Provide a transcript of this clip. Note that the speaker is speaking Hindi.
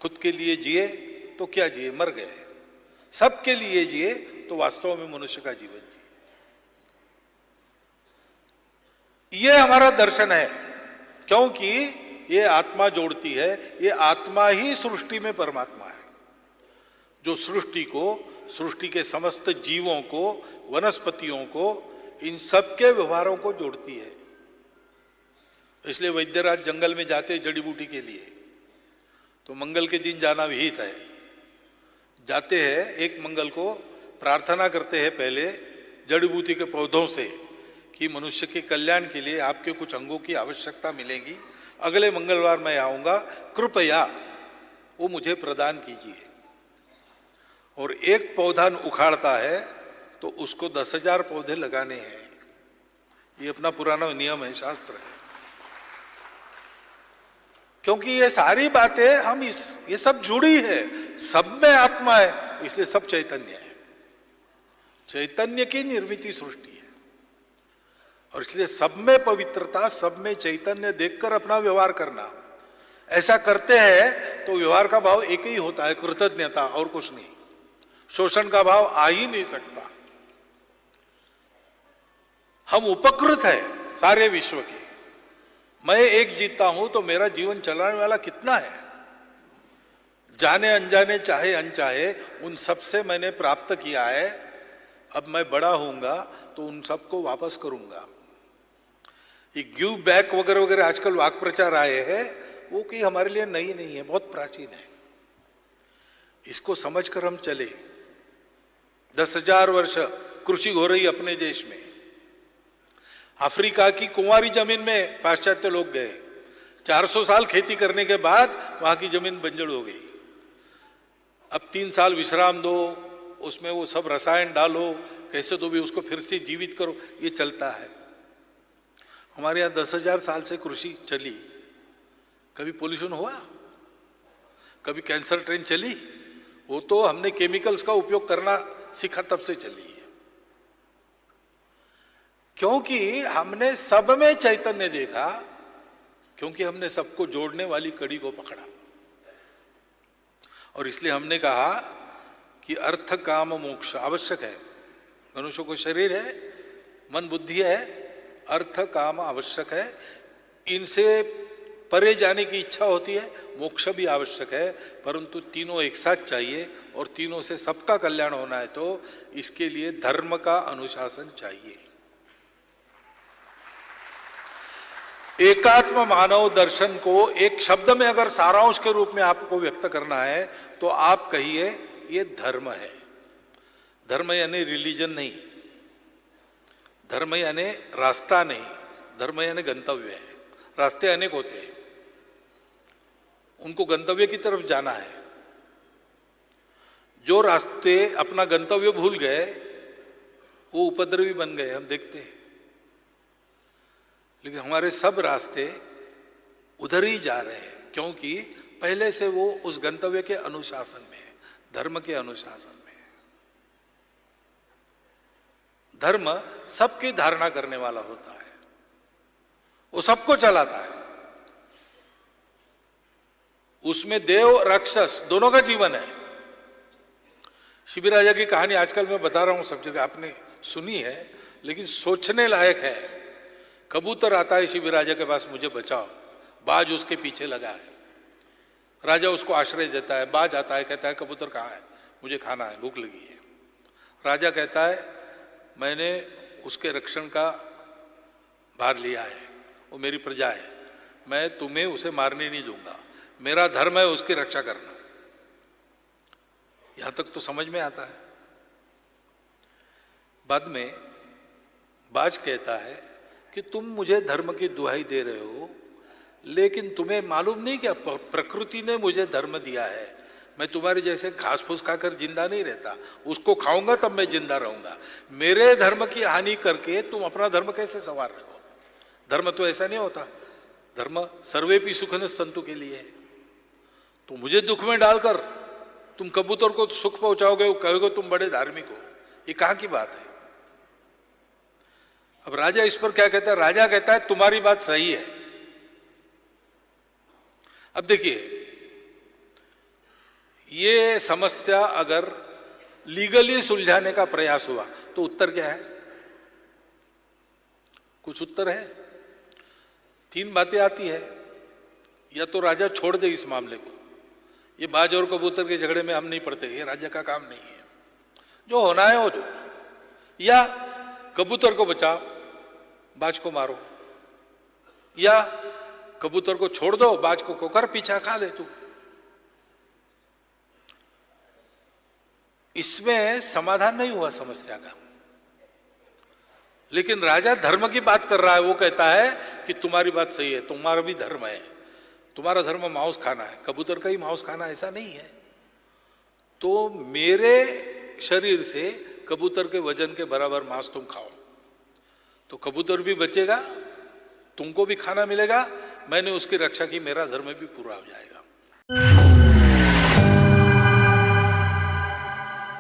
खुद के लिए जिए तो क्या जिए, मर गए। सबके लिए जिए तो वास्तव में मनुष्य का जीवन जिए। ये हमारा दर्शन है, क्योंकि ये आत्मा जोड़ती है। ये आत्मा ही सृष्टि में परमात्मा है, जो सृष्टि को, सृष्टि के समस्त जीवों को, वनस्पतियों को, इन सबके व्यवहारों को जोड़ती है। इसलिए वैद्यराज जंगल में जाते जड़ी बूटी के लिए, तो मंगल के दिन जाना विहित है। जाते हैं, एक मंगल को प्रार्थना करते हैं पहले जड़ी बूटी के पौधों से कि मनुष्य के कल्याण के लिए आपके कुछ अंगों की आवश्यकता मिलेगी, अगले मंगलवार मैं आऊंगा, कृपया वो मुझे प्रदान कीजिए। और एक पौधा उखाड़ता है तो उसको 10,000 पौधे लगाने हैं। ये अपना पुराना नियम है, शास्त्र है। क्योंकि ये सारी बातें ये सब जुड़ी है, सब में आत्मा है, इसलिए सब चैतन्य है। चैतन्य की निर्मित सृष्टि है, और इसलिए सब में पवित्रता, सब में चैतन्य देखकर अपना व्यवहार करना। ऐसा करते हैं तो व्यवहार का भाव एक ही होता है, कृतज्ञता, और कुछ नहीं। शोषण का भाव आ ही नहीं सकता। हम उपकृत है सारे विश्व के। मैं एक जीता हूं तो मेरा जीवन चलाने वाला कितना है, जाने अनजाने चाहे अनचाहे, उन सब से मैंने प्राप्त किया है। अब मैं बड़ा होऊंगा तो उन सबको वापस करूंगा। ये गिव बैक वगैरह वगैरह आजकल वाक प्रचार आए हैं, वो कि हमारे लिए नई नहीं है, बहुत प्राचीन है। इसको समझकर हम चले। 10,000 वर्ष कृषि हो रही अपने देश में। अफ्रीका की कुंवारी जमीन में पाश्चात्य लोग गए, 400 साल खेती करने के बाद वहां की जमीन बंजर हो गई। अब 3 साल विश्राम दो, उसमें वो सब रसायन डालो, कैसे तो भी उसको फिर से जीवित करो, ये चलता है। हमारे यहाँ 10,000 साल से कृषि चली। कभी पोल्यूशन हुआ? कभी कैंसर ट्रेन चली? वो तो हमने केमिकल्स का उपयोग करना सीखा, तब से चली है। क्योंकि हमने सब में चैतन्य देखा, क्योंकि हमने सबको जोड़ने वाली कड़ी को पकड़ा। और इसलिए हमने कहा कि अर्थ काम मोक्ष आवश्यक है। मनुष्य को शरीर है, मन बुद्धि है, अर्थ काम आवश्यक है। इनसे परे जाने की इच्छा होती है, मोक्ष भी आवश्यक है, परंतु तीनों एक साथ चाहिए। और तीनों से सबका कल्याण होना है तो इसके लिए धर्म का अनुशासन चाहिए। एकात्म मानव दर्शन को एक शब्द में अगर सारांश के रूप में आपको व्यक्त करना है तो आप कहिए ये धर्म है। धर्म यानी रिलीजन नहीं, धर्म यानी रास्ता नहीं, धर्म यानी गंतव्य है। रास्ते अनेक होते हैं, उनको गंतव्य की तरफ जाना है। जो रास्ते अपना गंतव्य भूल गए वो उपद्रवी बन गए, हम देखते हैं। लेकिन हमारे सब रास्ते उधर ही जा रहे हैं, क्योंकि पहले से वो उस गंतव्य के अनुशासन में है, धर्म के अनुशासन में है। धर्म सबकी धारणा करने वाला होता है, वो सबको चलाता है। उसमें देव राक्षस दोनों का जीवन है। शिबिर राजा की कहानी आजकल मैं बता रहा हूं, सब जगह आपने सुनी है, लेकिन सोचने लायक है। कबूतर आता है शिबिर राजा के पास, मुझे बचाओ। बाज उसके पीछे लगा है। राजा उसको आश्रय देता है। बाज आता है, कहता है कबूतर कहाँ है, मुझे खाना है, भूख लगी है। राजा कहता है मैंने उसके रक्षण का भार लिया है, वो मेरी प्रजा है, मैं तुम्हें उसे मारने नहीं दूंगा, मेरा धर्म है उसकी रक्षा करना। यहां तक तो समझ में आता है। बाद में बाज कहता है कि तुम मुझे धर्म की दुहाई दे रहे हो, लेकिन तुम्हें मालूम नहीं क्या प्रकृति ने मुझे धर्म दिया है। मैं तुम्हारे जैसे घास फूस खाकर जिंदा नहीं रहता, उसको खाऊंगा तब मैं जिंदा रहूंगा। मेरे धर्म की हानि करके तुम अपना धर्म कैसे संवार रहे हो? धर्म तो ऐसा नहीं होता। धर्म सर्वेपि सुखन संतु के लिए है। तो मुझे दुख में डालकर तुम कबूतर को सुख पहुंचाओगे, वो कहोगे तुम बड़े धार्मिक हो, ये कहां की बात है? अब राजा इस पर क्या कहता है? राजा कहता है तुम्हारी बात सही है। अब देखिए, ये समस्या अगर लीगली सुलझाने का प्रयास हुआ तो उत्तर क्या है? कुछ उत्तर है? 3 बातें आती है। या तो राजा छोड़ दे इस मामले को, ये बाज और कबूतर के झगड़े में हम नहीं पड़ते, ये राजा का काम नहीं है, जो होना है हो दो, या कबूतर को बचाओ, बाज को मारो, या कबूतर को छोड़ दो, बाज को कोकर पीछा खा ले तू। इसमें समाधान नहीं हुआ समस्या का। लेकिन राजा धर्म की बात कर रहा है, वो कहता है कि तुम्हारी बात सही है, तुम्हारा भी धर्म है, तुम्हारा धर्म मांस खाना है, कबूतर का ही मांस खाना, ऐसा नहीं है। तो मेरे शरीर से कबूतर के वजन के बराबर मांस तुम खाओ, तो कबूतर भी बचेगा, तुमको भी खाना मिलेगा, मैंने उसकी रक्षा की, मेरा धर्म भी पूरा हो जाएगा।